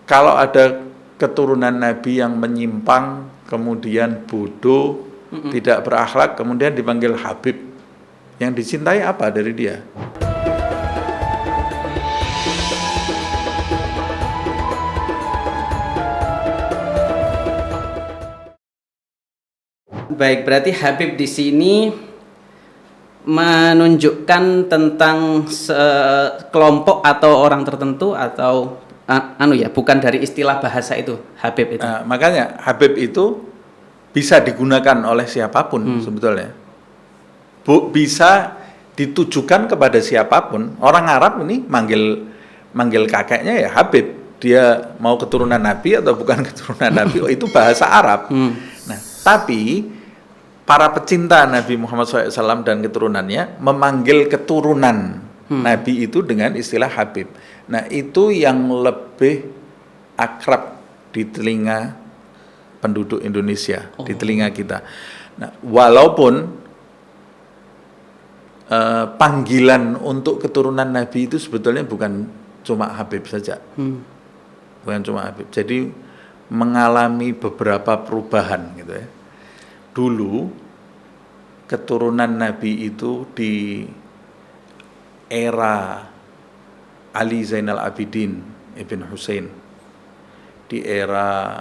kalau ada keturunan Nabi yang menyimpang, kemudian bodoh, tidak berakhlak, kemudian dipanggil Habib, yang dicintai apa dari dia? Baik, berarti Habib di sini menunjukkan tentang kelompok atau orang tertentu atau bukan dari istilah bahasa itu Habib itu. Makanya Habib itu bisa digunakan oleh siapapun sebetulnya. Bisa ditujukan kepada siapapun. Orang Arab ini manggil kakeknya ya Habib. Dia mau keturunan Nabi atau bukan keturunan Nabi, itu bahasa Arab. Nah, tapi para pecinta Nabi Muhammad SAW dan keturunannya memanggil keturunan Nabi itu dengan istilah Habib. Nah, itu yang lebih akrab di telinga penduduk Indonesia, di telinga kita. Nah, walaupun panggilan untuk keturunan Nabi itu sebetulnya bukan cuma Habib saja. Bukan cuma Habib. Jadi mengalami beberapa perubahan gitu ya. Dulu keturunan Nabi itu di era Ali Zainal Abidin Ibn Husain, di era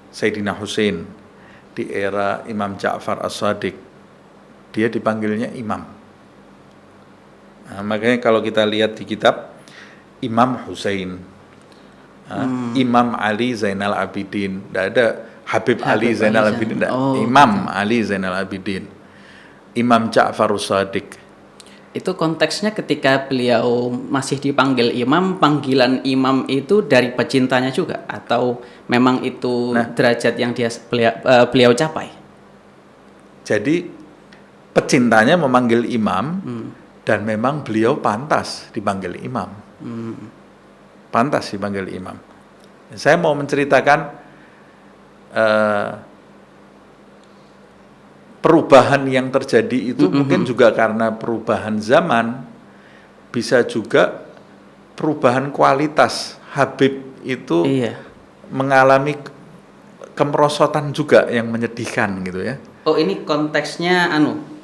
Sayyidina Husain, di era Imam Ja'far As-Shadiq, dia dipanggilnya imam. Nah, makanya kalau kita lihat di kitab Imam Husain, Imam Ali Zainal Abidin, tidak ada Habib Ali Zainal Abidin, Imam Ali Zainal Abidin, Imam Ja'far As-Shadiq. Itu konteksnya ketika beliau masih dipanggil imam, panggilan imam itu dari pecintanya juga atau memang itu derajat yang beliau capai? Jadi pecintanya memanggil imam dan memang beliau pantas dipanggil imam. Pantas dipanggil imam. Saya mau menceritakan perubahan yang terjadi itu mungkin juga karena perubahan zaman, bisa juga perubahan kualitas. Habib itu mengalami kemerosotan juga yang menyedihkan gitu ya. Oh, ini konteksnya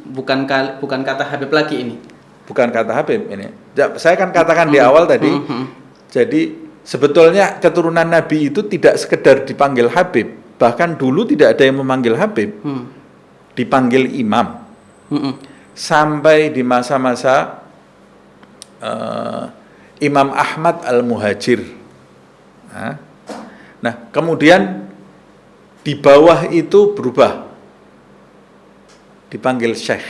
bukan kata Habib lagi ini. Bukan kata Habib ini. Saya kan katakan di awal tadi. Jadi sebetulnya keturunan Nabi itu tidak sekedar dipanggil Habib, bahkan dulu tidak ada yang memanggil Habib. Dipanggil imam. Sampai di masa-masa Imam Ahmad Al-Muhajir. Nah, kemudian di bawah itu berubah. Dipanggil Syekh.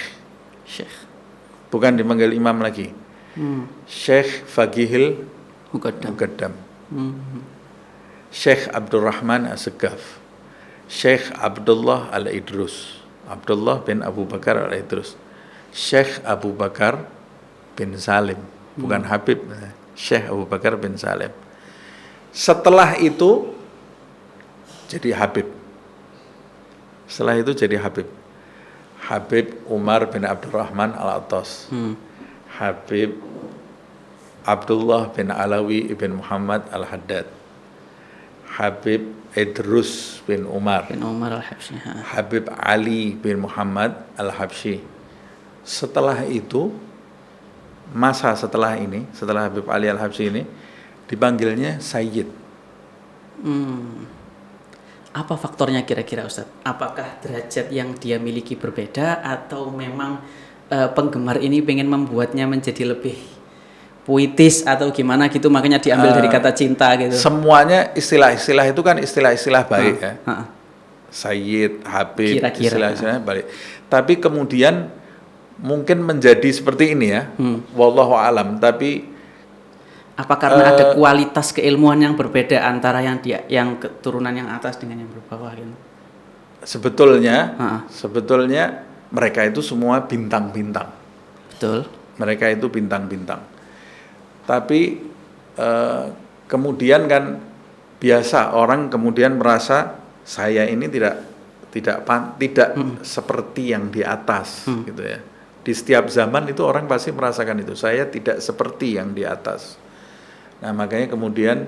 Bukan dipanggil imam lagi. Syekh Faqihil Muqaddam. Syekh Abdurrahman As-Segaf. Syekh Abdullah Al-Idrus. Abdullah bin Abu Bakar Al-Idrus. Syekh Abu Bakar bin Salim. Bukan Habib. Syekh Abu Bakar bin Salim. Setelah itu jadi Habib. Setelah itu jadi Habib. Habib Umar bin Abdurrahman Al-Attas. Habib Abdullah bin Alawi ibn Muhammad Al-Haddad. Habib Idrus bin Umar Al-Habsyi. Habib Ali bin Muhammad Al-Habsyi. Setelah itu, masa setelah ini, setelah Habib Ali Al-Habsyi ini, dipanggilnya Sayyid. Apa faktornya kira-kira Ustadz? Apakah derajat yang dia miliki berbeda atau memang penggemar ini pengen membuatnya menjadi lebih puitis atau gimana gitu, makanya diambil dari kata cinta gitu? Semuanya istilah-istilah itu kan istilah-istilah baik ya. Sayyid, Habib, istilah-istilah baik. Tapi kemudian mungkin menjadi seperti ini ya. Wallahu alam. Tapi apa karena ada kualitas keilmuan yang berbeda antara yang keturunan yang atas dengan yang berbawah gitu? Sebetulnya mereka itu semua bintang-bintang. Betul. Mereka itu bintang-bintang. Tapi kemudian kan biasa orang kemudian merasa saya ini tidak seperti yang di atas gitu ya. Di setiap zaman itu orang pasti merasakan itu. Saya tidak seperti yang di atas. Nah, makanya kemudian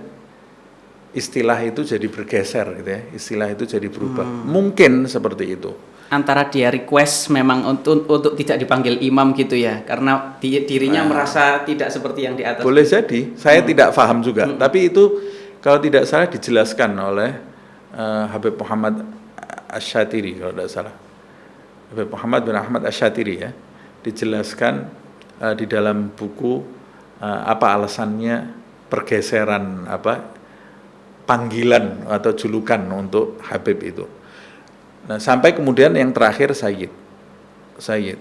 istilah itu jadi bergeser gitu ya, istilah itu jadi berubah. Mungkin seperti itu. Antara dia request memang untuk tidak dipanggil imam gitu ya, karena dirinya merasa tidak seperti yang di atas. Boleh jadi, saya tidak paham juga. Tapi itu kalau tidak salah dijelaskan oleh Habib Muhammad Asy-Syatiri kalau tidak salah. Habib Muhammad bin Ahmad Asy-Syatiri ya, dijelaskan di dalam buku apa alasannya pergeseran panggilan atau julukan untuk Habib itu. Nah, sampai kemudian yang terakhir Sayyid.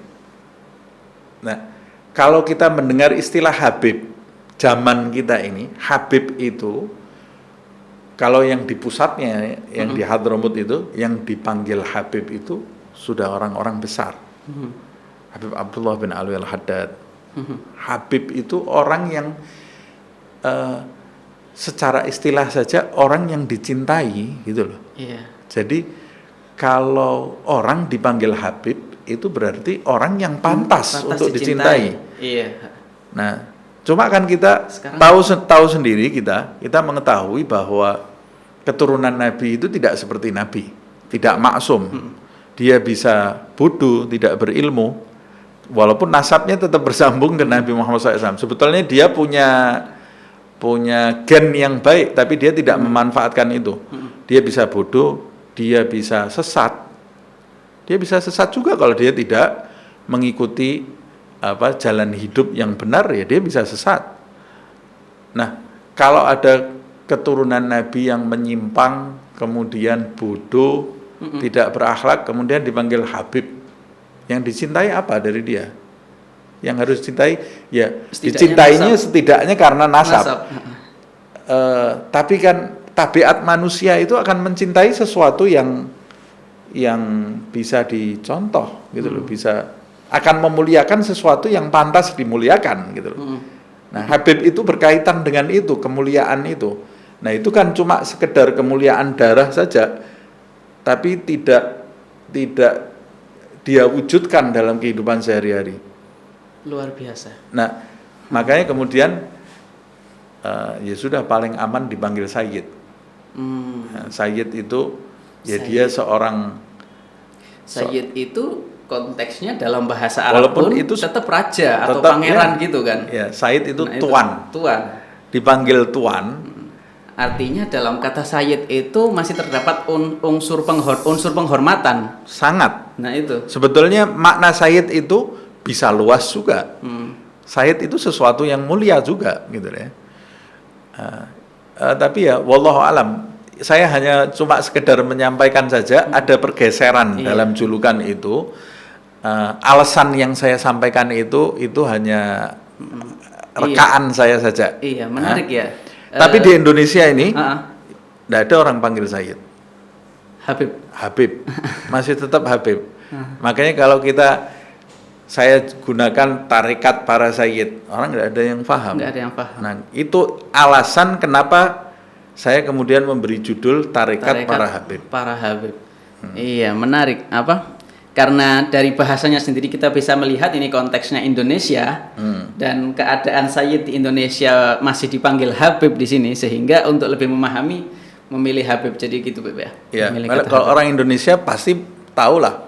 Nah, kalau kita mendengar istilah Habib zaman kita ini, Habib itu kalau yang di pusatnya, yang di Hadramut itu, yang dipanggil Habib itu sudah orang-orang besar. Habib Abdullah bin Alwi Al-Haddad. Habib itu orang yang secara istilah saja orang yang dicintai gitu loh. Iya. Jadi kalau orang dipanggil Habib itu berarti orang yang pantas untuk dicintai. Iya. Nah, cuma kan kita Sekarang tahu sendiri kita mengetahui bahwa keturunan Nabi itu tidak seperti Nabi, tidak maksum. Dia bisa bodoh, tidak berilmu, walaupun nasabnya tetap bersambung ke Nabi Muhammad SAW. Sebetulnya dia punya gen yang baik, tapi dia tidak memanfaatkan itu. Dia bisa bodoh, dia bisa sesat. Dia bisa sesat juga kalau dia tidak mengikuti jalan hidup yang benar, ya dia bisa sesat. Nah, kalau ada keturunan Nabi yang menyimpang, kemudian bodoh, tidak berakhlak, kemudian dipanggil Habib, yang dicintai apa dari dia? Yang harus dicintai, ya dicintainya setidaknya karena nasab. Tapi kan tabiat manusia itu akan mencintai sesuatu yang bisa dicontoh gitu loh, bisa akan memuliakan sesuatu yang pantas dimuliakan gitu loh. Nah, Habib itu berkaitan dengan itu, kemuliaan itu. Nah, itu kan cuma sekedar kemuliaan darah saja, tapi tidak dia wujudkan dalam kehidupan sehari-hari. Luar biasa. Nah, makanya kemudian ya sudah paling aman dipanggil Sayyid. Nah, Sayyid itu ya Sayyid. Dia seorang Sayyid itu konteksnya dalam bahasa Arab walaupun pun itu tetap raja atau pangeran gitu kan. Ya, Sayyid itu nah, tuan. Tuan. Dipanggil tuan. Artinya dalam kata Sayyid itu masih terdapat unsur penghormatan. Sangat. Nah, itu. Sebetulnya makna Sayyid itu bisa luas juga. Sayyid itu sesuatu yang mulia juga gitu ya. Tapi ya wallahu alam, saya hanya cuma sekedar menyampaikan saja ada pergeseran dalam julukan itu. Alasan yang saya sampaikan itu hanya rekaan saya saja. Iya, menarik ya. Tapi di Indonesia ini tidak ada orang panggil Sayyid. Habib. Masih tetap Habib. Makanya kalau saya gunakan tarekat para Sayyid, orang nggak ada yang paham. Nggak ada yang paham. Nah, itu alasan kenapa saya kemudian memberi judul tarekat para Habib. Para Habib. Iya, menarik. Karena dari bahasanya sendiri kita bisa melihat ini konteksnya Indonesia dan keadaan Sayyid di Indonesia masih dipanggil Habib di sini, sehingga untuk lebih memahami memilih Habib. Jadi gitu, Beb ya. Ya, kalau orang Indonesia pasti tahulah.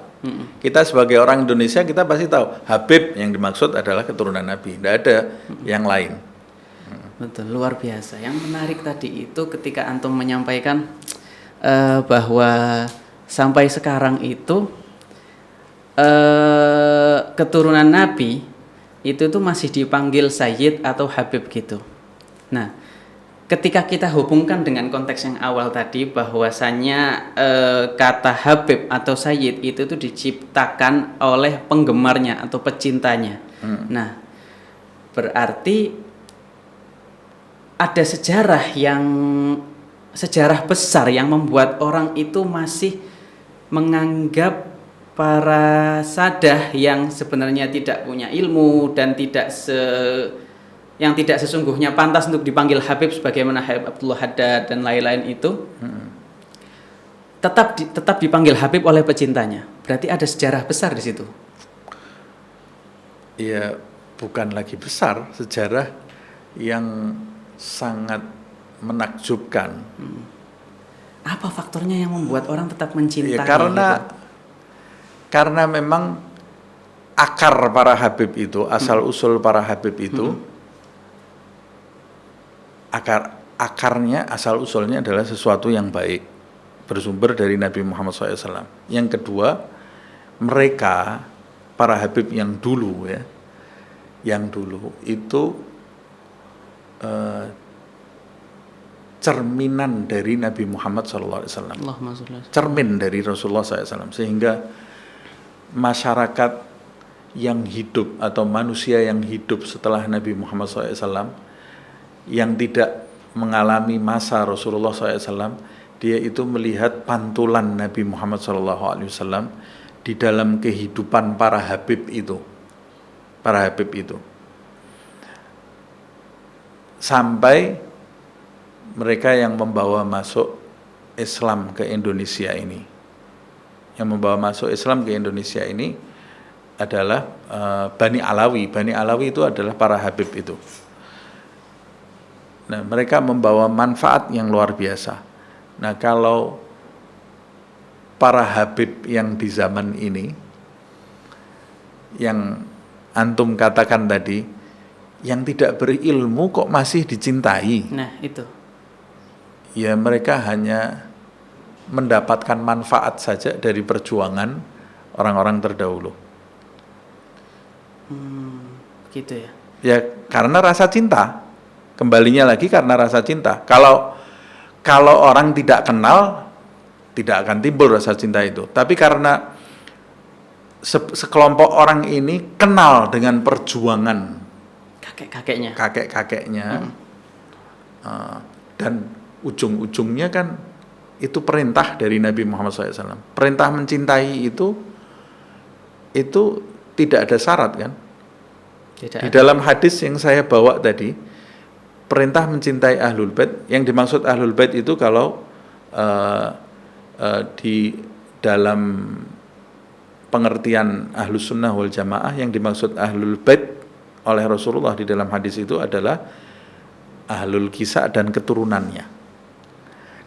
Kita sebagai orang Indonesia kita pasti tahu Habib yang dimaksud adalah keturunan Nabi, tidak ada yang lain. Betul, luar biasa. Yang menarik tadi itu ketika antum menyampaikan bahwa sampai sekarang itu keturunan Nabi itu tuh masih dipanggil Sayyid atau Habib gitu. Nah, ketika kita hubungkan dengan konteks yang awal tadi bahwasanya kata Habib atau Sayyid itu tuh diciptakan oleh penggemarnya atau pecintanya. Nah, berarti ada sejarah besar yang membuat orang itu masih menganggap para sadah yang sebenarnya tidak punya ilmu dan yang tidak sesungguhnya pantas untuk dipanggil Habib sebagaimana Habib Abdullah Haddad dan lain-lain itu tetap dipanggil Habib oleh pecintanya. Berarti ada sejarah besar di situ. Iya, bukan lagi besar, sejarah yang sangat menakjubkan. Apa faktornya yang membuat orang tetap mencintai? Ya, karena memang akar para Habib itu, asal usul para Habib itu, akarnya, asal usulnya adalah sesuatu yang baik, bersumber dari Nabi Muhammad SAW. Yang kedua, mereka para Habib yang dulu itu cerminan dari Nabi Muhammad SAW, cermin dari Rasulullah SAW, sehingga masyarakat yang hidup atau manusia yang hidup setelah Nabi Muhammad SAW yang tidak mengalami masa Rasulullah SAW, dia itu melihat pantulan Nabi Muhammad SAW di dalam kehidupan para Habib itu, sampai mereka yang membawa masuk Islam ke Indonesia ini. Yang membawa masuk Islam ke Indonesia ini adalah Bani Alawi. Bani Alawi itu adalah para Habib itu. Nah, mereka membawa manfaat yang luar biasa. Nah, kalau para Habib yang di zaman ini, yang antum katakan tadi, yang tidak berilmu kok masih dicintai. Nah, itu. Ya, mereka hanya mendapatkan manfaat saja dari perjuangan orang-orang terdahulu. Gitu ya. Ya, karena rasa cinta. Kembalinya lagi karena rasa cinta. Kalau orang tidak kenal, tidak akan timbul rasa cinta itu. Tapi karena sekelompok orang ini kenal dengan perjuangan kakek-kakeknya, dan ujung-ujungnya kan itu perintah dari Nabi Muhammad SAW. Perintah mencintai itu tidak ada syarat kan? Di dalam hadis yang saya bawa tadi, perintah mencintai Ahlul Bait, yang dimaksud Ahlul Bait itu kalau di dalam pengertian Ahlus Sunnah wal Jamaah, yang dimaksud Ahlul Bait oleh Rasulullah di dalam hadis itu adalah Ahlul Kisah dan keturunannya.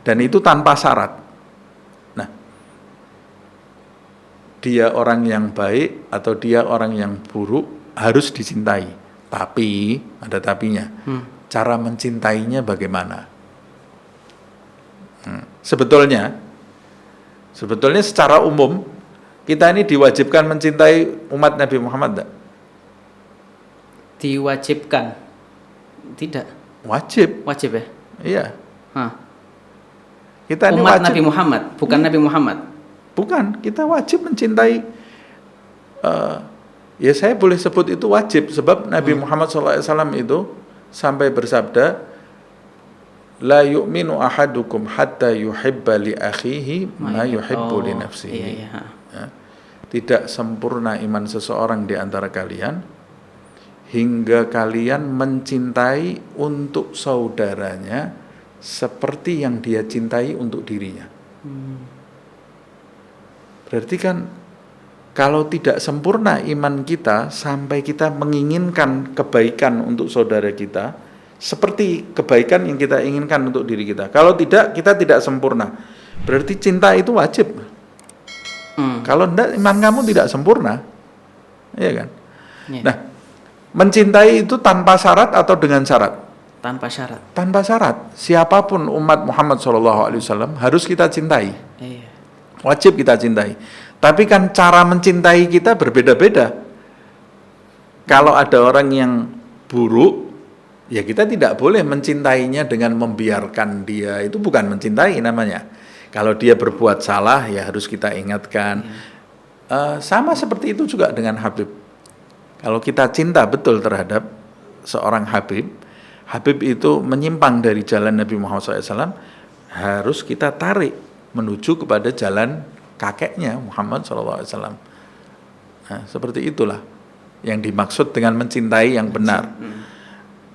Dan itu tanpa syarat. Nah, dia orang yang baik atau dia orang yang buruk harus dicintai. Tapi, ada tapinya. Cara mencintainya bagaimana? Sebetulnya secara umum kita ini diwajibkan mencintai umat Nabi Muhammad enggak? Diwajibkan? Tidak. Wajib ya? Iya. Kita ini umat wajib. Nabi Muhammad, bukan Nabi Muhammad. Bukan, kita wajib mencintai. Ya saya boleh sebut itu wajib, sebab Nabi Muhammad SAW itu sampai bersabda, la yu'minu ahadukum hatta yuhibba li akhihi ma yuhibbu li nafsihi. Ya. Tidak sempurna iman seseorang di antara kalian hingga kalian mencintai untuk saudaranya seperti yang dia cintai untuk dirinya. Berarti kan kalau tidak sempurna iman kita sampai kita menginginkan kebaikan untuk saudara kita seperti kebaikan yang kita inginkan untuk diri kita. Kalau tidak, kita tidak sempurna. Berarti cinta itu wajib. Kalau tidak, iman kamu tidak sempurna. Iya kan? Yeah. Nah, mencintai itu tanpa syarat atau dengan syarat? Tanpa syarat. Tanpa syarat. Siapapun umat Muhammad SAW harus kita cintai. Iya. Wajib kita cintai. Tapi kan cara mencintai kita berbeda-beda. Kalau ada orang yang buruk, ya kita tidak boleh mencintainya dengan membiarkan dia. Itu bukan mencintai namanya. Kalau dia berbuat salah, ya harus kita ingatkan. Sama seperti itu juga dengan Habib. Kalau kita cinta betul terhadap seorang Habib itu menyimpang dari jalan Nabi Muhammad SAW, harus kita tarik menuju kepada jalan kakeknya Muhammad SAW. Nah, seperti itulah yang dimaksud dengan mencintai yang benar.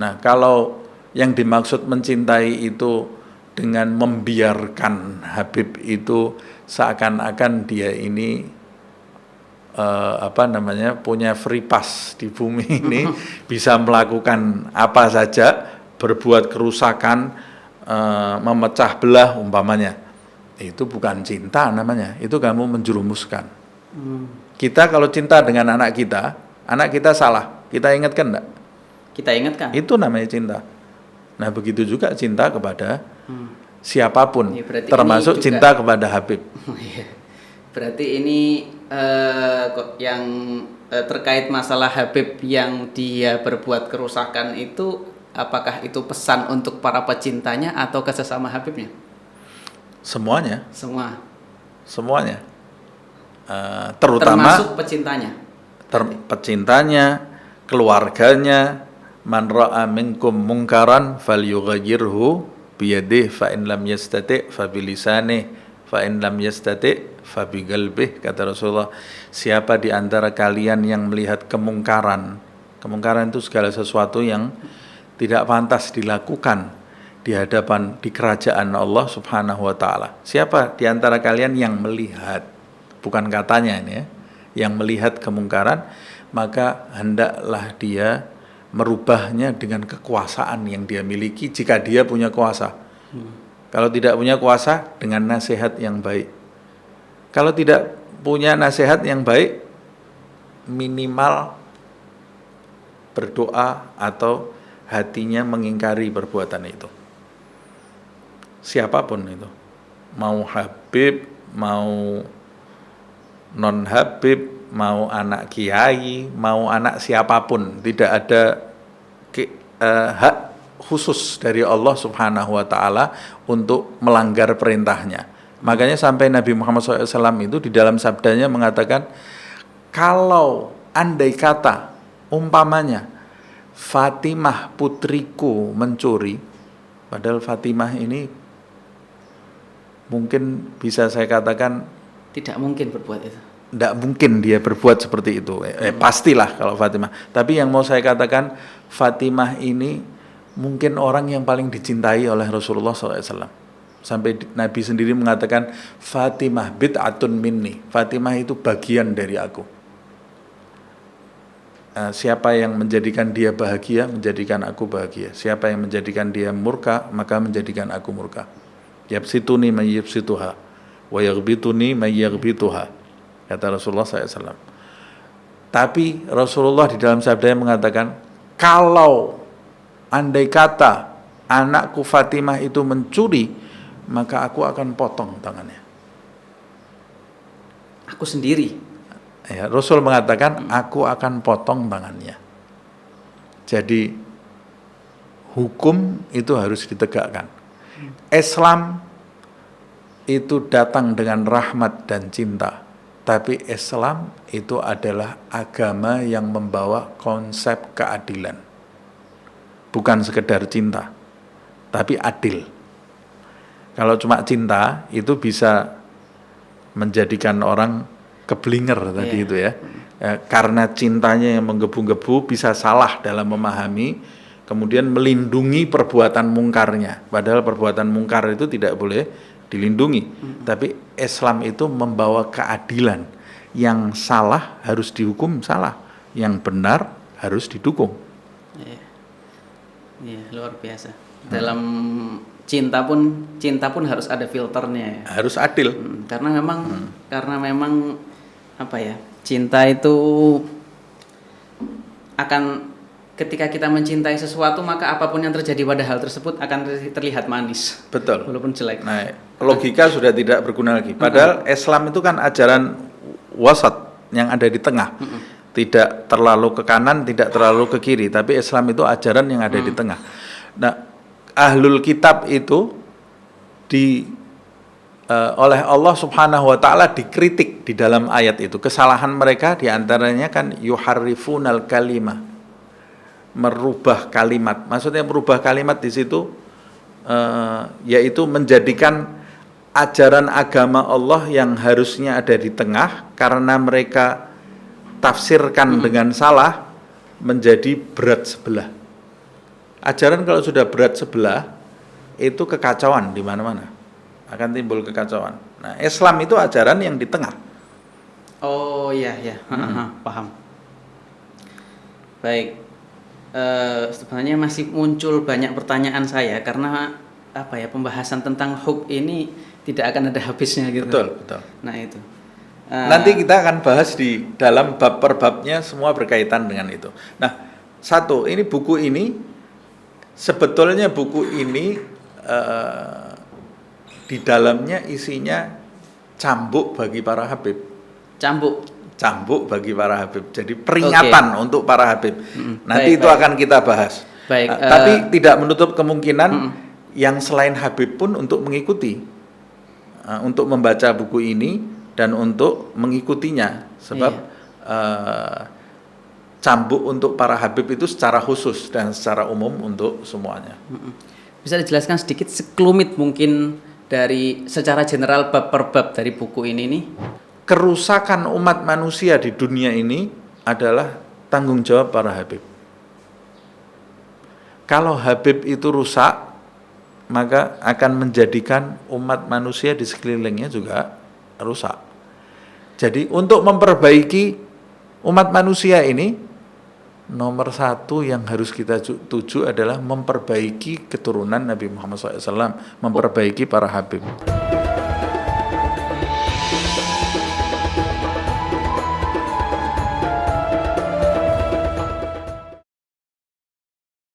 Nah, kalau yang dimaksud mencintai itu dengan membiarkan Habib itu seakan-akan dia ini punya free pass di bumi ini, bisa melakukan apa saja, berbuat kerusakan, memecah belah umpamanya, itu bukan cinta namanya, itu kamu menjerumuskan. Kita kalau cinta dengan anak kita salah, kita ingatkan enggak? Kita ingatkan. Itu namanya cinta. Nah begitu juga cinta kepada siapapun, Ya, berarti termasuk ini juga cinta kepada Habib. Berarti ini yang terkait masalah Habib yang dia berbuat kerusakan itu, apakah itu pesan untuk para pecintanya atau ke sesama Habibnya? Semuanya, Semuanya. terutama Termasuk pecintanya. pecintanya, keluarganya. Man ra'a minkum mungkaran falyughayyirhu biyadihi fa in lam yastati' fa bilisanihi fa in lam yastati' fa biqalbihi, kata Rasulullah. Siapa di antara kalian yang melihat kemungkaran itu segala sesuatu yang tidak pantas dilakukan di hadapan, di kerajaan Allah Subhanahu wa taala. Siapa di antara kalian yang melihat, bukan katanya ini ya, yang melihat kemungkaran, maka hendaklah dia merubahnya dengan kekuasaan yang dia miliki jika dia punya kuasa. Kalau tidak punya kuasa, dengan nasihat yang baik. Kalau tidak punya nasihat yang baik, minimal berdoa atau hatinya mengingkari perbuatan itu. Siapapun itu, mau Habib, mau non Habib, mau anak kiai, mau anak siapapun, tidak ada hak khusus dari Allah Subhanahu wa taala untuk melanggar perintahnya. Makanya sampai Nabi Muhammad SAW itu di dalam sabdanya mengatakan, kalau andai kata umpamanya Fatimah putriku mencuri, padahal Fatimah ini mungkin bisa saya katakan Tidak mungkin berbuat itu. tidak mungkin dia berbuat seperti itu. Pastilah kalau Fatimah. Tapi yang mau saya katakan, Fatimah ini mungkin orang yang paling dicintai oleh Rasulullah SAW. Sampai Nabi sendiri mengatakan, Fatimah bid'atun minni. Fatimah itu bagian dari aku. Siapa yang menjadikan dia bahagia, menjadikan aku bahagia. Siapa yang menjadikan dia murka, maka menjadikan aku murka. Yabsituni may yabsituha, wa yaghbituni may yaghbituha, kata Rasulullah SAW. Tapi Rasulullah di dalam sabdanya mengatakan, kalau andai kata anakku Fatimah itu mencuri, maka aku akan potong tangannya. Aku sendiri. Ya, Rasul mengatakan, aku akan potong tangannya. Jadi hukum itu harus ditegakkan. Islam itu datang dengan rahmat dan cinta. Tapi Islam itu adalah agama yang membawa konsep keadilan. Bukan sekedar cinta, tapi adil. Kalau cuma cinta, itu bisa menjadikan orang keblinger tadi itu ya. Karena cintanya yang menggebu-gebu, bisa salah dalam memahami, kemudian melindungi perbuatan mungkarnya. Padahal perbuatan mungkar itu tidak boleh dilindungi. Tapi Islam itu membawa keadilan. Yang salah harus dihukum salah, yang benar harus didukung. Iya, luar biasa. Dalam cinta pun harus ada filternya ya. Harus adil. Karena memang apa ya? Cinta itu akan, ketika kita mencintai sesuatu, maka apapun yang terjadi pada hal tersebut akan terlihat manis. Betul. Walaupun jelek. Nah, logika sudah tidak berguna lagi. Padahal Islam itu kan ajaran wasat yang ada di tengah. Tidak terlalu ke kanan, tidak terlalu ke kiri, tapi Islam itu ajaran yang ada di tengah. Nah, ahlul kitab itu oleh Allah Subhanahu wa taala dikritik di dalam ayat itu. Kesalahan mereka diantaranya kan yuharrifunal kalimah, merubah kalimat. Maksudnya merubah kalimat di situ yaitu menjadikan ajaran agama Allah yang harusnya ada di tengah, karena mereka tafsirkan dengan salah, menjadi berat sebelah. Ajaran kalau sudah berat sebelah, itu kekacauan di mana-mana, akan timbul kekacauan. Nah, Islam itu ajaran yang di tengah. Oh iya, paham. Baik. Sebenarnya masih muncul banyak pertanyaan saya, karena apa ya, pembahasan tentang hub ini tidak akan ada habisnya gitu. Betul, betul. Nah itu. Nanti kita akan bahas di dalam bab per babnya, semua berkaitan dengan itu. Nah, satu, ini buku ini sebetulnya buku ini di dalamnya isinya cambuk bagi para habib. Cambuk bagi para habib. Jadi peringatan untuk para habib. Nanti itu akan kita bahas. Baik. Tapi tidak menutup kemungkinan yang selain habib pun untuk mengikuti, untuk membaca buku ini dan untuk mengikutinya. Sebab cambuk untuk para habib itu secara khusus dan secara umum untuk semuanya. Bisa dijelaskan sedikit sekelumit mungkin dari secara general bab per bab dari buku ini nih? Kerusakan umat manusia di dunia ini adalah tanggung jawab para habib. Kalau habib itu rusak, maka akan menjadikan umat manusia di sekelilingnya juga rusak. Jadi untuk memperbaiki umat manusia ini, nomor satu yang harus kita tuju adalah memperbaiki keturunan Nabi Muhammad SAW, memperbaiki para habib.